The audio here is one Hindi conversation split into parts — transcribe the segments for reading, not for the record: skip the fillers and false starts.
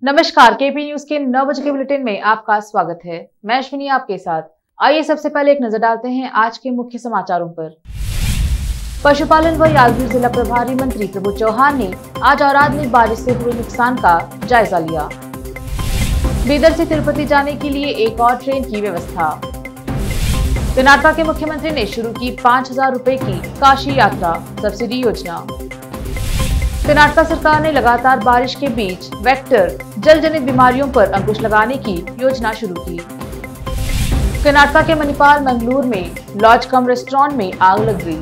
नमस्कार, केपी न्यूज के 9 बजे के बुलेटिन में आपका स्वागत है। मैं अश्विनी आपके साथ। आइए सबसे पहले एक नजर डालते हैं आज के मुख्य समाचारों पर। पशुपालन व यादगीर जिला प्रभारी मंत्री प्रभु चौहान ने आज औराद में बारिश से हुए नुकसान का जायजा लिया। बीदर से तिरुपति जाने के लिए एक और ट्रेन की व्यवस्था। कर्नाटक के मुख्यमंत्री ने शुरू की 5,000 रुपए की काशी यात्रा सब्सिडी योजना। कर्नाटक सरकार ने लगातार बारिश के बीच वेक्टर जल जनित बीमारियों पर अंकुश लगाने की योजना शुरू की। कर्नाटक के मणिपाल मंगलूर में लॉज कम रेस्टोरेंट में आग लग गई।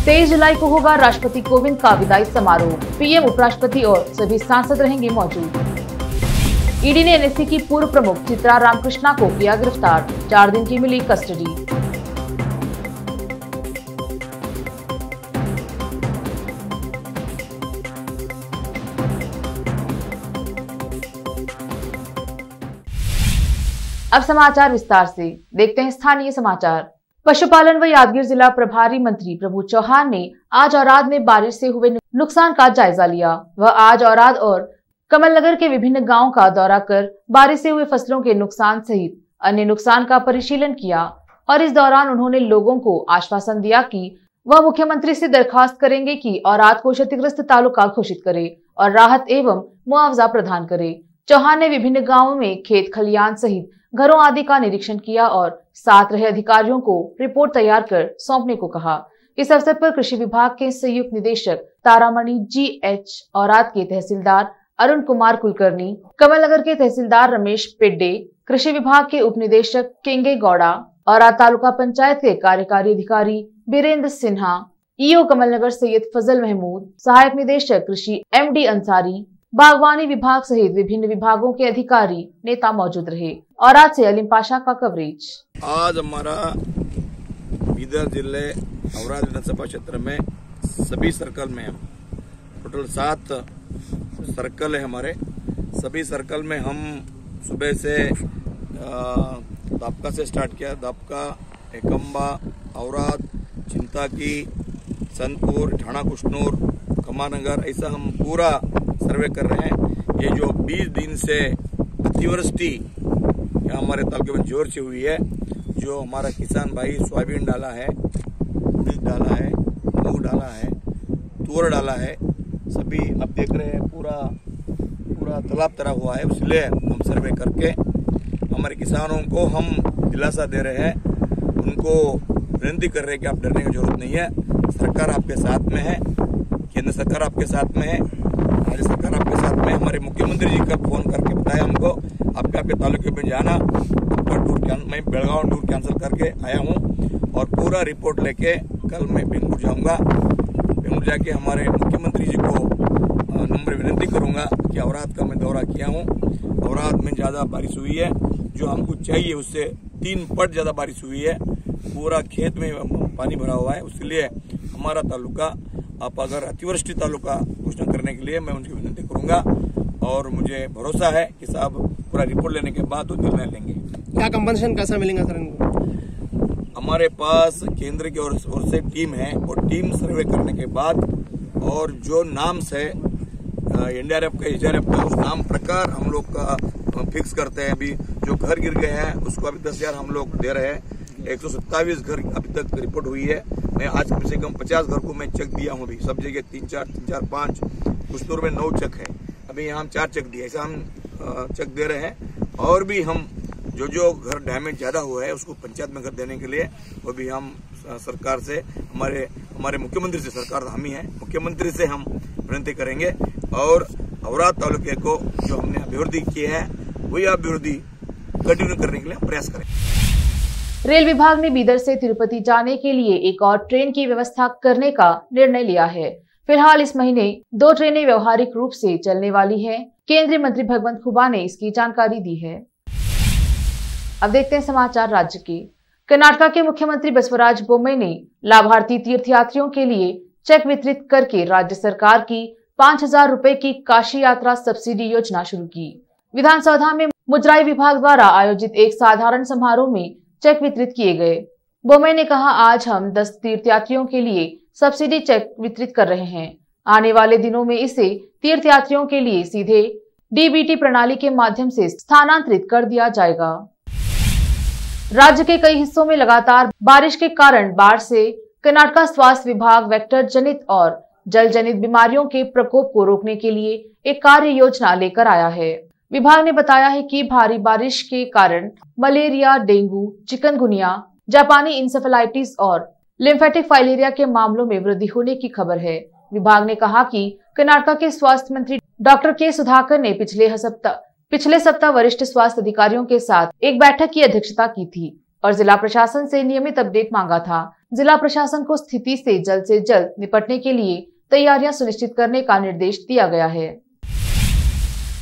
23 जुलाई को होगा राष्ट्रपति कोविंद का विदाई समारोह। पीएम, उपराष्ट्रपति और सभी सांसद रहेंगे मौजूद। ईडी ने एनएससी की पूर्व प्रमुख चित्रा रामकृष्णा को किया गिरफ्तार। 4 दिन की मिली कस्टडी। अब समाचार विस्तार से। देखते हैं स्थानीय समाचार। पशुपालन व यादगीर जिला प्रभारी मंत्री प्रभु चौहान ने आज औराद में बारिश से हुए नुकसान का जायजा लिया। वह आज औराद और कमलनगर के विभिन्न गांवों का दौरा कर बारिश से हुए फसलों के नुकसान सहित अन्य नुकसान का परिशीलन किया और इस दौरान उन्होंने लोगों को आश्वासन दिया कि वह मुख्यमंत्री से दरखास्त करेंगे कि औराद को क्षतिग्रस्त तालुका घोषित करे और राहत एवं मुआवजा प्रदान करे। चौहान ने विभिन्न गाँवों में खेत खलियान सहित घरों आदि का निरीक्षण किया और साथ रहे अधिकारियों को रिपोर्ट तैयार कर सौंपने को कहा। इस अवसर पर कृषि विभाग के संयुक्त निदेशक तारामणि GH, औराद के तहसीलदार अरुण कुमार कुलकर्णी, कमलनगर के तहसीलदार रमेश पेड्डे, कृषि विभाग के उप निदेशक केंगे गौड़ा, औराद तालुका पंचायत के कार्यकारी अधिकारी बीरेंद्र सिन्हा, EO कमलनगर सैयद फजल महमूद, सहायक निदेशक कृषि MD अंसारी, बागवानी विभाग सहित विभिन्न विभागों के अधिकारी नेता मौजूद रहे। और आज से अलीम पाशा का कवरेज। आज हमारा बीदर जिले औराद विधानसभा क्षेत्र में सभी सर्कल में टोटल 7 सर्कल है हमारे। सभी सर्कल में हम सुबह से दापका से स्टार्ट किया। दापका, एकम्बा, औराद, चिंताकी, सनपुर, ठाणा कुशनूर, कमानगर, ऐसा हम पूरा सर्वे कर रहे हैं। ये जो 20 दिन से अतिवृष्टि हमारे तालुके में जोर से हुई है, जो हमारा किसान भाई सोयाबीन डाला है, उड़द डाला है, मूंग डाला है, तूर डाला है, सभी अब देख रहे हैं पूरा तालाब तरह हुआ है। इसलिए हम सर्वे करके हमारे किसानों को हम दिलासा दे रहे हैं, उनको विनती कर रहे हैं कि आप डरने की जरूरत नहीं है। सरकार आपके साथ में है, केंद्र सरकार आपके साथ में है, राज्य सरकार आपके साथ में। हमारे मुख्यमंत्री जी का फोन करके बताया हमको आपके तालुके में जाना, आपका टूर मैं बेलगांव टूर कैंसिल करके आया हूं और पूरा रिपोर्ट लेके कल मैं बेंगलुरु जाऊंगा। बेंगलुरु जाके हमारे मुख्यमंत्री जी को नम्र विनती करूंगा कि औराद का मैं दौरा किया हूं। औराद में ज्यादा बारिश हुई है, जो हमको चाहिए उससे 3 पट ज्यादा बारिश हुई है। पूरा खेत में पानी भरा हुआ है। इसलिए हमारा तालुका आप अगर अतिवृष्टि तालुका घोषणा करने के लिए मैं उनकी विनती करूंगा और मुझे भरोसा है कि साहब पूरा रिपोर्ट लेने के बाद वो निर्णय लेंगे। क्या कंपनसेशन कैसा मिलेगा सर इनको? हमारे पास केंद्र की ओर से टीम है, वो टीम सर्वे करने के बाद और जो नाम से NDRF का SDRF का उस नाम प्रकार हम लोग का फिक्स करते हैं। अभी जो घर गिर गए हैं उसको अभी 10,000 हम लोग दे रहे हैं। 127 घर अभी तक रिपोर्ट हुई है। मैं आज कम से कम 50 घर को मैं चेक दिया हूँ। अभी सब जगह 3-4, 5, कुशनूर में 9 चेक है। अभी यहाँ हम 4 चेक दिए, ऐसा हम चेक दे रहे हैं। और भी हम जो घर डैमेज ज्यादा हुआ है उसको पंचायत में घर देने के लिए वो भी हम सरकार से हमारे मुख्यमंत्री से, सरकार हम ही है, मुख्यमंत्री से हम विनती करेंगे और औराद तालुके को जो हमने अभिवृद्धि की है वही अभिवृद्धि कंटिन्यू करने के लिए प्रयास करेंगे। रेल विभाग ने बीदर से तिरुपति जाने के लिए एक और ट्रेन की व्यवस्था करने का निर्णय लिया है। फिलहाल इस महीने 2 ट्रेनें व्यवहारिक रूप से चलने वाली हैं। केंद्रीय मंत्री भगवंत खुबा ने इसकी जानकारी दी है। अब देखते हैं समाचार राज्य के। कर्नाटक के मुख्यमंत्री बसवराज बोम्मई ने लाभार्थी तीर्थयात्रियों के लिए चेक वितरित करके राज्य सरकार की 5,000 रुपए की काशी यात्रा सब्सिडी योजना शुरू की। विधानसभा में मुजराई विभाग द्वारा आयोजित एक साधारण समारोह में चेक वितरित किए गए। बोम्मई ने कहा, आज हम 10 तीर्थयात्रियों के लिए सब्सिडी चेक वितरित कर रहे हैं। आने वाले दिनों में इसे तीर्थयात्रियों के लिए सीधे डीबीटी प्रणाली के माध्यम से स्थानांतरित कर दिया जाएगा। राज्य के कई हिस्सों में लगातार बारिश के कारण बाढ़ से कर्नाटक स्वास्थ्य विभाग वेक्टर जनित और जल जनित बीमारियों के प्रकोप को रोकने के लिए एक कार्य योजना लेकर आया है। विभाग ने बताया है कि भारी बारिश के कारण मलेरिया, डेंगू, चिकनगुनिया, जापानी इंसेफेलाइटिस और लिम्फेटिक फाइलेरिया के मामलों में वृद्धि होने की खबर है। विभाग ने कहा कि कर्नाटक के स्वास्थ्य मंत्री डॉक्टर के सुधाकर ने पिछले सप्ताह वरिष्ठ स्वास्थ्य अधिकारियों के साथ एक बैठक की अध्यक्षता की थी और जिला प्रशासन से नियमित अपडेट मांगा था। जिला प्रशासन को स्थिति से जल्द निपटने के लिए तैयारियां सुनिश्चित करने का निर्देश दिया गया है।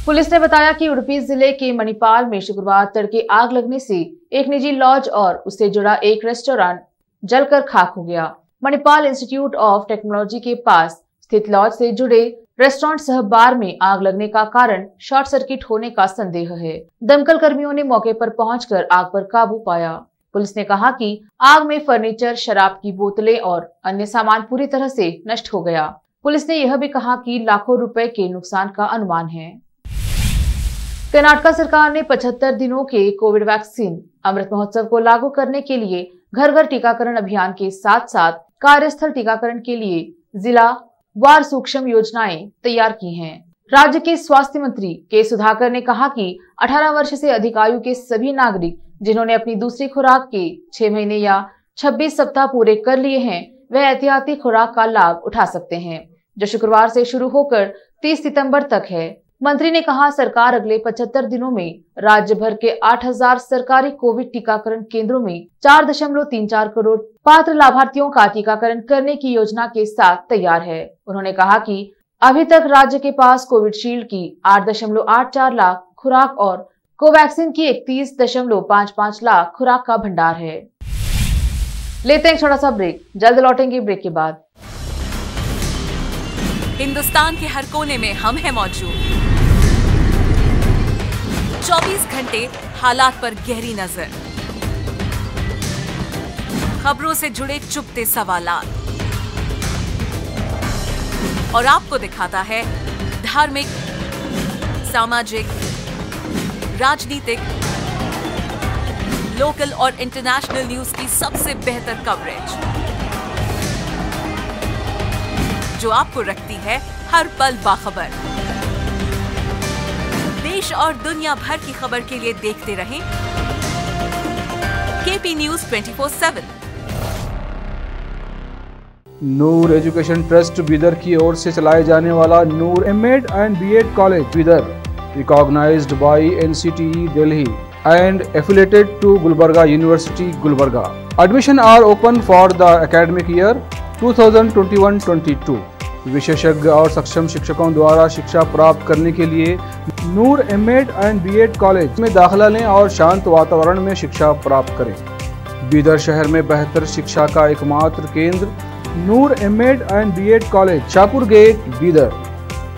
पुलिस ने बताया कि उडुपी जिले के मणिपाल में शुक्रवार तड़के आग लगने से एक निजी लॉज और उससे जुड़ा एक रेस्टोरेंट जलकर खाक हो गया। मणिपाल इंस्टीट्यूट ऑफ टेक्नोलॉजी के पास स्थित लॉज से जुड़े रेस्टोरेंट सह बार में आग लगने का कारण शॉर्ट सर्किट होने का संदेह है। दमकल कर्मियों ने मौके पर पहुंचकर आग पर काबू पाया। पुलिस ने कहा कि आग में फर्नीचर, शराब की बोतलें और अन्य सामान पूरी तरह से नष्ट हो गया। पुलिस ने यह भी कहा कि लाखों रुपए के नुकसान का अनुमान है। कर्नाटक सरकार ने 75 दिनों के कोविड वैक्सीन अमृत महोत्सव को लागू करने के लिए घर घर टीकाकरण अभियान के साथ साथ कार्यस्थल टीकाकरण के लिए जिला वार सूक्ष्म योजनाएं तैयार की हैं। राज्य के स्वास्थ्य मंत्री के सुधाकर ने कहा कि 18 वर्ष से अधिक आयु के सभी नागरिक जिन्होंने अपनी दूसरी खुराक के 6 महीने या 26 सप्ताह पूरे कर लिए हैं, वह एहतियाती खुराक का लाभ उठा सकते हैं, जो शुक्रवार से शुरू होकर 30 सितंबर तक है। मंत्री ने कहा, सरकार अगले 75 दिनों में राज्य भर के 8000 सरकारी कोविड टीकाकरण केंद्रों में 4.34 करोड़ पात्र लाभार्थियों का टीकाकरण करने की योजना के साथ तैयार है। उन्होंने कहा कि अभी तक राज्य के पास कोविडशील्ड की 8.84 लाख खुराक और कोवैक्सीन की 31.55 लाख खुराक का भंडार है। लेते हैं एक छोटा सा ब्रेक, जल्द लौटेंगे ब्रेक के बाद। हिंदुस्तान के हर कोने में हम हैं मौजूद। 24 घंटे हालात पर गहरी नजर, खबरों से जुड़े चुपते सवालात और आपको दिखाता है धार्मिक, सामाजिक, राजनीतिक, लोकल और इंटरनेशनल न्यूज की सबसे बेहतर कवरेज, जो आपको रखती है हर पल बाखबर। देश और दुनिया भर की खबर के लिए देखते रहें KP news 24/7। Noor education trust Bidar की ओर से चलाए जाने वाला Noor MEd and BEd college Bidar, recognized by NCTE Delhi and affiliated to Gulbarga University, Gulbarga. Admission are open for the academic year 2021-22. विशेषज्ञ और सक्षम शिक्षकों द्वारा शिक्षा प्राप्त करने के लिए नूर एमएड एंड बीएड कॉलेज में दाखिला लें और शांत वातावरण में शिक्षा प्राप्त करें। बीदर शहर में बेहतर शिक्षा का एकमात्र केंद्र Noor MEd and BEd college, Shahpur gate, Bidar.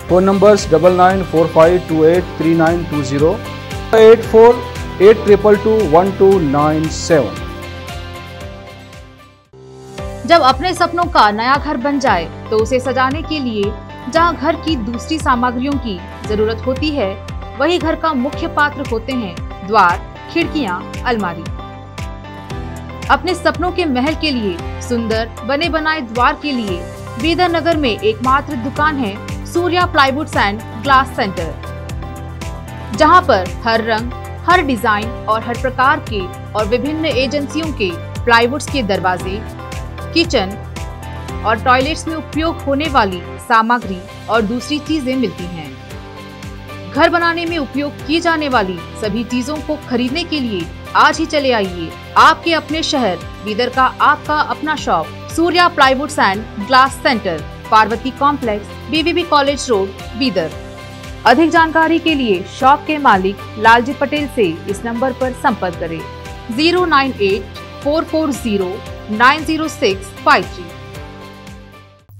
Phone numbers 9945283920, 8482221297। जब अपने सपनों का नया घर बन जाए तो उसे सजाने के लिए जहां घर की दूसरी सामग्रियों की जरूरत होती है, वही घर का मुख्य पात्र होते हैं द्वार, खिड़कियां, अलमारी। अपने सपनों के महल के लिए सुंदर बने बनाए द्वार के लिए बीदर नगर में एकमात्र दुकान है Surya plywoods and glass centre, जहां पर हर रंग, हर डिजाइन और हर प्रकार के और विभिन्न एजेंसियों के प्लाईवुड्स के दरवाजे, किचन और टॉयलेट्स में उपयोग होने वाली सामग्री और दूसरी चीजें मिलती हैं। घर बनाने में उपयोग की जाने वाली सभी चीजों को खरीदने के लिए आज ही चले आइए आपके अपने शहर बीदर का आपका अपना shop Surya plywoods and glass centre, Parvati complex, BVB college road, Bidar. अधिक जानकारी के लिए शॉप के मालिक लालजी पटेल से इस नंबर पर संपर्क करें 09844090653।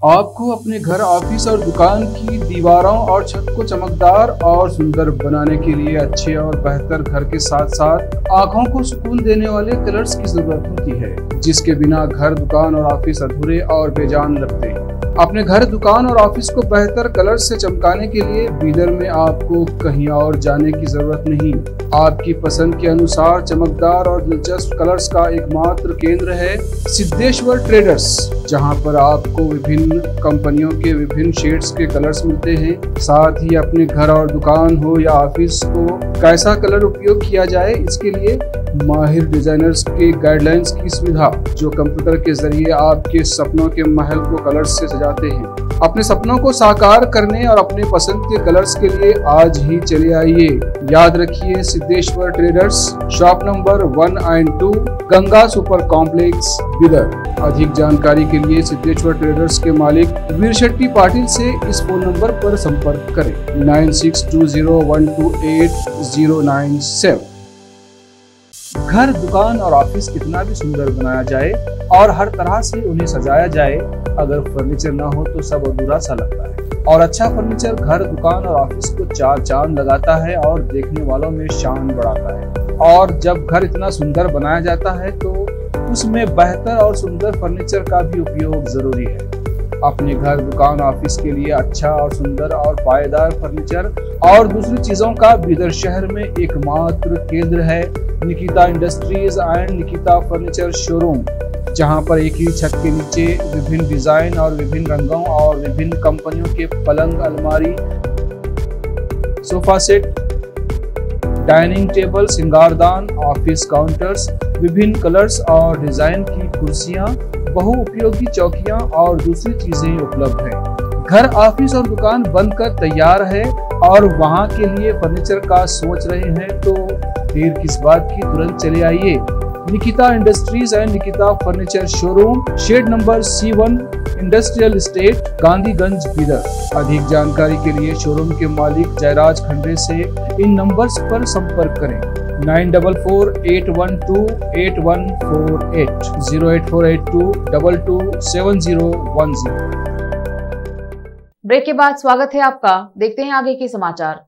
आपको अपने घर, ऑफिस और दुकान की दीवारों और छत को चमकदार और सुंदर बनाने के लिए अच्छे और बेहतर घर के साथ साथ आंखों को सुकून देने वाले कलर्स की जरूरत होती है, जिसके बिना घर, दुकान और ऑफिस अधूरे और बेजान लगते हैं। अपने घर, दुकान और ऑफिस को बेहतर कलर से चमकाने के लिए बीदर में आपको कहीं और जाने की जरूरत नहीं। आपकी पसंद के अनुसार चमकदार और दिलचस्प कलर्स का एकमात्र केंद्र है सिद्धेश्वर ट्रेडर्स, जहां पर आपको विभिन्न कंपनियों के विभिन्न शेड्स के कलर्स मिलते हैं। साथ ही अपने घर और दुकान हो या ऑफिस को कैसा कलर उपयोग किया जाए, इसके लिए माहिर डिजाइनर्स के गाइडलाइंस की सुविधा, जो कंप्यूटर के जरिए आपके सपनों के महल को कलर्स से सजाते हैं। अपने सपनों को साकार करने और अपने पसंद के कलर्स के लिए आज ही चले आइए। याद रखिए, Siddheshwar traders, shop number 1 and 2, Ganga super complex, Bidar. अधिक जानकारी के लिए सिद्धेश्वर ट्रेडर्स के मालिक वीर शेट्टी पाटिल से इस फोन नंबर पर संपर्क करें 9620128097। घर, दुकान और ऑफिस कितना भी सुंदर बनाया जाए और हर तरह से उन्हें सजाया जाए, अगर फर्नीचर ना हो तो सब अधूरा सा लगता है। और अच्छा फर्नीचर घर, दुकान और ऑफिस को चार चांद लगाता है और देखने वालों में शान बढ़ाता है। और जब घर इतना सुंदर बनाया जाता है तो उसमें बेहतर और सुंदर फर्नीचर का भी उपयोग जरूरी है। अपने घर, दुकान, ऑफिस के लिए अच्छा और सुंदर और पायदार फर्नीचर और दूसरी चीजों का बीदर शहर में एकमात्र केंद्र है Nikita industries and Nikita furniture showroom, जहां पर एक ही छत के नीचे विभिन्न डिजाइन और विभिन्न रंगों और विभिन्न कंपनियों के पलंग, अलमारी, सोफा सेट, डाइनिंग टेबल, सिंगारदान, ऑफिस काउंटर्स, विभिन्न कलर्स और डिजाइन की कुर्सियां, बहुउपयोगी चौकियां और दूसरी चीजें उपलब्ध हैं। घर, ऑफिस और दुकान बनकर तैयार है और वहां के लिए फर्नीचर का सोच रहे हैं तो देर किस बात की, तुरंत चले आइए। Nikita industries and Nikita furniture showroom, shed number C1, industrial estate, Gandhiganj, Bidar. अधिक जानकारी के लिए शोरूम के मालिक जयराज खंडे से इन नंबर्स पर संपर्क करें 9448128148 08482227010। ब्रेक के बाद स्वागत है आपका। देखते हैं आगे के समाचार।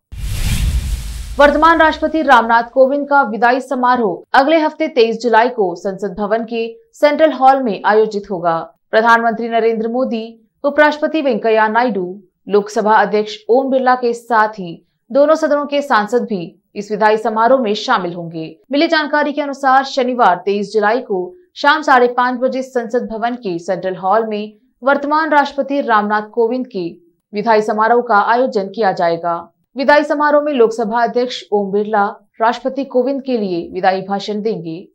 वर्तमान राष्ट्रपति रामनाथ कोविंद का विदाई समारोह अगले हफ्ते 23 जुलाई को संसद भवन के सेंट्रल हॉल में आयोजित होगा। प्रधानमंत्री नरेंद्र मोदी, उपराष्ट्रपति वेंकैया नायडू, लोकसभा अध्यक्ष ओम बिरला के साथ ही दोनों सदनों के सांसद भी इस विदाई समारोह में शामिल होंगे। मिली जानकारी के अनुसार शनिवार 23 जुलाई को शाम 5:30 बजे संसद भवन के सेंट्रल हॉल में वर्तमान राष्ट्रपति रामनाथ कोविंद के विदाई समारोह का आयोजन किया जाएगा। विदाई समारोह में लोकसभा अध्यक्ष ओम बिरला राष्ट्रपति कोविंद के लिए विदाई भाषण देंगे।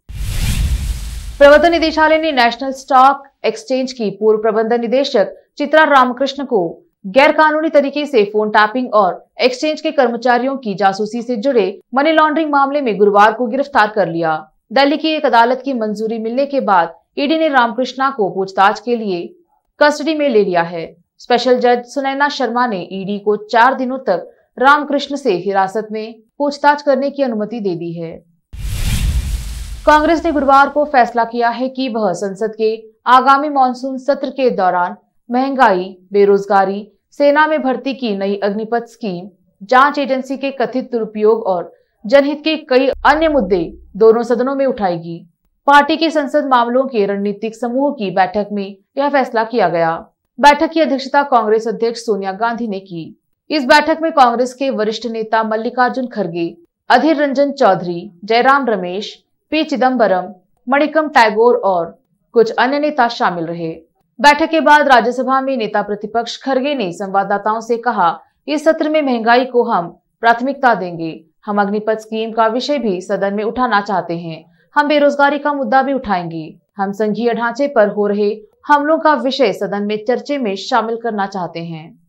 प्रवर्तन निदेशालय ने नेशनल स्टॉक एक्सचेंज की पूर्व प्रबंधन निदेशक चित्रा रामकृष्ण को गैरकानूनी तरीके से फोन टैपिंग और एक्सचेंज के कर्मचारियों की जासूसी से जुड़े मनी लॉन्ड्रिंग मामले में गुरुवार को गिरफ्तार कर लिया। दिल्ली की एक अदालत की मंजूरी मिलने के बाद ईडी ने रामकृष्णा को पूछताछ के लिए कस्टडी में ले लिया है। स्पेशल जज सुनैना शर्मा ने ईडी को 4 दिनों तक रामकृष्ण से हिरासत में पूछताछ करने की अनुमति दे दी है। कांग्रेस ने गुरुवार को फैसला किया है कि वह संसद के आगामी मॉनसून सत्र के दौरान महंगाई, बेरोजगारी, सेना में भर्ती की नई अग्निपथ स्कीम, जांच एजेंसी के कथित दुरुपयोग और जनहित के कई अन्य मुद्दे दोनों सदनों में उठाएगी। पार्टी के संसद मामलों के रणनीतिक समूह की बैठक में यह फैसला किया गया। बैठक की अध्यक्षता कांग्रेस अध्यक्ष सोनिया गांधी ने की। इस बैठक में कांग्रेस के वरिष्ठ नेता मल्लिकार्जुन खड़गे, अधीर रंजन चौधरी, जयराम रमेश, पी चिदम्बरम, मणिकम टैगोर और कुछ अन्य नेता शामिल रहे। बैठक के बाद राज्यसभा में नेता प्रतिपक्ष खड़गे ने संवाददाताओं से कहा, इस सत्र में महंगाई को हम प्राथमिकता देंगे। हम अग्निपथ स्कीम का विषय भी सदन में उठाना चाहते हैं। हम बेरोजगारी का मुद्दा भी उठाएंगे। हम संघीय ढांचे पर हो रहे हमलों का विषय सदन में चर्चे में शामिल करना चाहते हैं।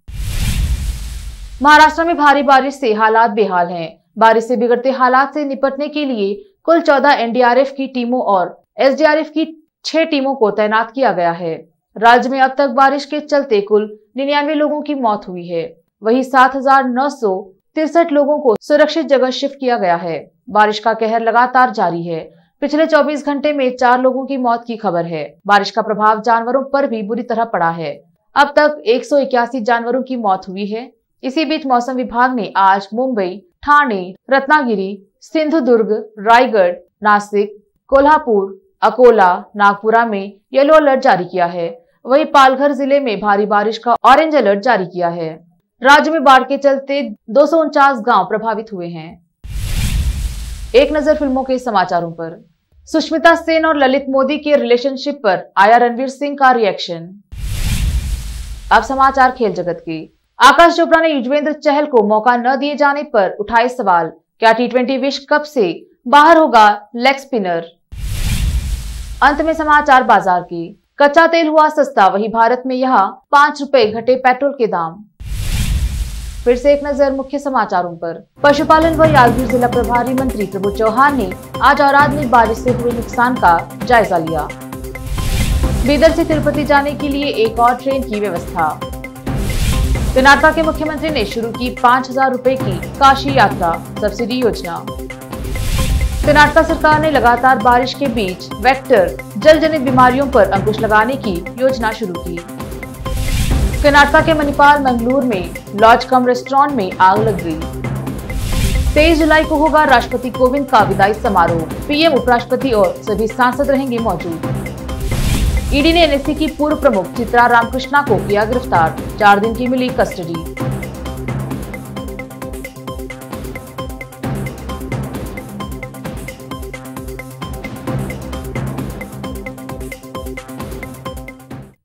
महाराष्ट्र में भारी बारिश से हालात बेहाल हैं। बारिश से बिगड़ते हालात से निपटने के लिए कुल 14 एनडीआरएफ की टीमों और एसडीआरएफ की 6 टीमों को तैनात किया गया है। राज्य में अब तक बारिश के चलते कुल 99 लोगों की मौत हुई है। वहीं 7,963 लोगों को सुरक्षित जगह शिफ्ट किया गया है। बारिश का कहर लगातार जारी है। पिछले 24 घंटे में 4 लोगों की मौत की खबर है। बारिश का प्रभाव जानवरों पर भी बुरी तरह पड़ा है। अब तक 181 जानवरों की मौत हुई है। इसी बीच मौसम विभाग ने आज मुंबई, ठाणे, रत्नागिरी, सिंधुदुर्ग, रायगढ़, नासिक, कोल्हापुर, अकोला, नागपुरा में येलो अलर्ट जारी किया है। वहीं पालघर जिले में भारी बारिश का ऑरेंज अलर्ट जारी किया है। राज्य में बाढ़ के चलते 249 गांव प्रभावित हुए हैं। एक नजर फिल्मों के समाचारों पर। सुष्मिता सेन और ललित मोदी के रिलेशनशिप पर आया रणवीर सिंह का रिएक्शन। अब समाचार खेल जगत के। आकाश चोपड़ा ने युजवेंद्र चहल को मौका न दिए जाने पर उठाए सवाल। क्या टी20 विश्व कप से बाहर होगा लेग स्पिनर। अंत में समाचार बाजार की। कच्चा तेल हुआ सस्ता, वही भारत में यहाँ 5 रुपए घटे पेट्रोल के दाम। फिर से एक नजर मुख्य समाचारों पर। पशुपालन व यादगीर जिला प्रभारी मंत्री प्रभु चौहान ने आज औराद में बारिश से हुए नुकसान का जायजा लिया। बीदर से तिरुपति जाने के लिए एक और ट्रेन की व्यवस्था। कर्नाटक के मुख्यमंत्री ने शुरू की 5,000 रुपए की काशी यात्रा सब्सिडी योजना। कर्नाटक सरकार ने लगातार बारिश के बीच वेक्टर जल जनित बीमारियों पर अंकुश लगाने की योजना शुरू की। कर्नाटक के मणिपाल मंगलूर में लॉज कम रेस्टोरेंट में आग लग गई। 23 जुलाई को होगा राष्ट्रपति कोविंद का विदाई समारोह। पीएम, उपराष्ट्रपति और सभी सांसद रहेंगे मौजूद। ईडी ने एनएससी की पूर्व प्रमुख चित्रा रामकृष्णा को किया गिरफ्तार। 4 दिन की मिली कस्टडी।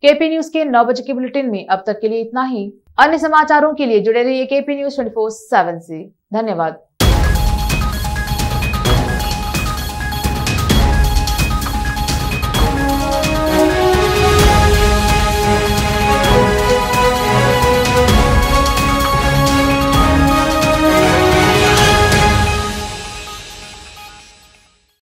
केपी न्यूज के 9 बजे के बुलेटिन में अब तक के लिए इतना ही। अन्य समाचारों के लिए जुड़े रहिए केपी न्यूज 24/7 से। धन्यवाद।